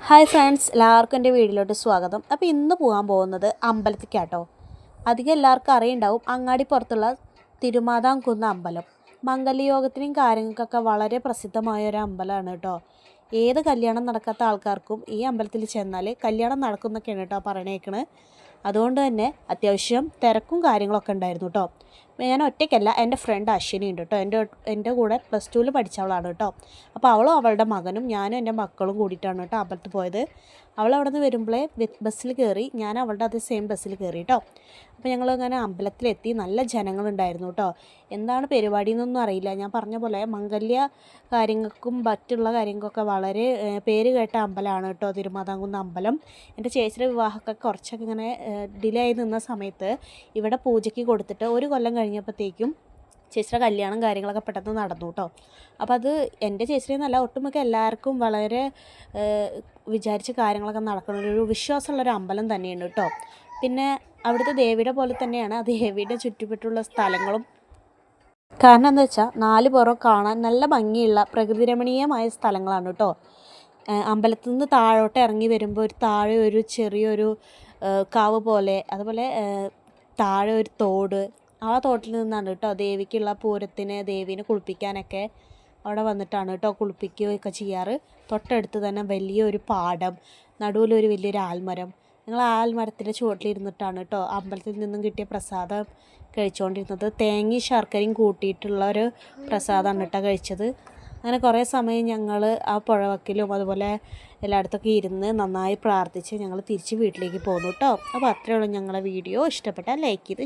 Hi friends, എല്ലാവർക്കും എൻ്റെ വീഡിയോയിലോട്ട് സ്വാഗതം. അപ്പോൾ ഇന്ന് പോകാൻ പോകുന്നത് അമ്പലത്തിലേക്കാട്ടോ. അധികം എല്ലാവർക്കും അറിയുണ്ടാവും, അങ്ങാടിപ്പുറത്തുള്ള തിരുമാതാംകുന്ന് അമ്പലം മംഗല്യയോഗത്തിനും കാര്യങ്ങൾക്കൊക്കെ വളരെ പ്രസിദ്ധമായ ഒരു അമ്പലമാണ് കേട്ടോ. ഏത് കല്യാണം നടക്കാത്ത ആൾക്കാർക്കും ഈ അമ്പലത്തിൽ ചെന്നാൽ കല്യാണം നടക്കുന്നൊക്കെയാണ് കേട്ടോ പറയണേക്കണ്. അതുകൊണ്ട് തന്നെ അത്യാവശ്യം തിരക്കും കാര്യങ്ങളൊക്കെ ഉണ്ടായിരുന്നു കേട്ടോ. ഞാൻ ഒറ്റയ്ക്കല്ല, എൻ്റെ ഫ്രണ്ട് അശ്വിനി ഉണ്ട് കേട്ടോ. എൻ്റെ കൂടെ +2 പഠിച്ചവളാണ് കേട്ടോ. അപ്പോൾ അവളും അവളുടെ മകനും ഞാനും എൻ്റെ മക്കളും കൂടിയിട്ടാണ് കേട്ടോ അമ്പലത്തിൽ പോയത്. അവൾ അവിടെ നിന്ന് വരുമ്പോഴേ ബസ്സിൽ കയറി, ഞാൻ അവളുടെ അതേ സെയിം ബസ്സിൽ കയറി കേട്ടോ. അപ്പോൾ ഞങ്ങളിങ്ങനെ അമ്പലത്തിലെത്തി. നല്ല ജനങ്ങളുണ്ടായിരുന്നു കേട്ടോ. എന്താണ് പരിപാടി എന്നൊന്നും അറിയില്ല. ഞാൻ പറഞ്ഞ പോലെ മംഗല്യ കാര്യങ്ങൾക്കും മറ്റുള്ള കാര്യങ്ങൾക്കൊക്കെ വളരെ പേര് കേട്ട അമ്പലമാണ് കേട്ടോ തിരുമാതാംകുന്ന് അമ്പലം. എൻ്റെ ചേച്ചിയുടെ വിവാഹമൊക്കെ കുറച്ചൊക്കെ ഇങ്ങനെ ഡിലേ ആയി നിന്ന സമയത്ത് ഇവിടെ പൂജയ്ക്ക് കൊടുത്തിട്ട് 1 കൊല്ലം കഴിഞ്ഞപ്പോഴത്തേക്കും ചേച്ചിയുടെ കല്യാണം കാര്യങ്ങളൊക്കെ പെട്ടെന്ന് നടന്നു കേട്ടോ. അപ്പോൾ അത് എൻ്റെ ചേച്ചിയെന്നല്ല, ഒട്ടുമിക്ക എല്ലാവർക്കും വളരെ വിചാരിച്ച കാര്യങ്ങളൊക്കെ നടക്കുന്ന ഒരു വിശ്വാസമുള്ളൊരു അമ്പലം തന്നെയാണ് കേട്ടോ. പിന്നെ അവിടുത്തെ ദേവിയുടെ പോലെ തന്നെയാണ് ആ ദേവിയുടെ ചുറ്റുപറ്റുള്ള സ്ഥലങ്ങളും. കാരണം എന്താ വെച്ചാൽ 4 പുറം കാണാൻ നല്ല ഭംഗിയുള്ള പ്രകൃതി രമണീയമായ സ്ഥലങ്ങളാണ് കേട്ടോ. അമ്പലത്തിൽ നിന്ന് താഴോട്ട് ഇറങ്ങി വരുമ്പോൾ താഴെ ഒരു ചെറിയൊരു കാവ് പോലെ, അതുപോലെ താഴെ ഒരു തോട്, ആ തോട്ടിൽ നിന്നാണ് കേട്ടോ ദേവിക്കുള്ള പൂരത്തിന് ദേവീനെ കുളിപ്പിക്കാനൊക്കെ അവിടെ വന്നിട്ടാണ് കേട്ടോ കുളിപ്പിക്കുകയൊക്കെ ചെയ്യാറ്. തൊട്ടടുത്ത് തന്നെ വലിയൊരു പാടം, നടുവിലൊരു വലിയൊരു ആൽമരം. ഞങ്ങൾ ആൽമരത്തിൻ്റെ ചുവട്ടിലിരുന്നിട്ടാണ് കേട്ടോ അമ്പലത്തിൽ നിന്നും കിട്ടിയ പ്രസാദം കഴിച്ചുകൊണ്ടിരുന്നത്. തേങ്ങയും ശർക്കരയും കൂട്ടിയിട്ടുള്ള ഒരു പ്രസാദമാണ് കേട്ടോ കഴിച്ചത്. അങ്ങനെ കുറേ സമയം ഞങ്ങൾ ആ പുഴവക്കിലും അതുപോലെ എല്ലായിടത്തൊക്കെ ഇരുന്ന് നന്നായി പ്രാർത്ഥിച്ച് ഞങ്ങൾ തിരിച്ച് വീട്ടിലേക്ക് പോന്നു കേട്ടോ. അപ്പോൾ അത്രയേ ഉള്ളൂ ഞങ്ങളുടെ വീഡിയോ. ഇഷ്ടപ്പെട്ടാൽ ലൈക്ക് ചെയ്ത്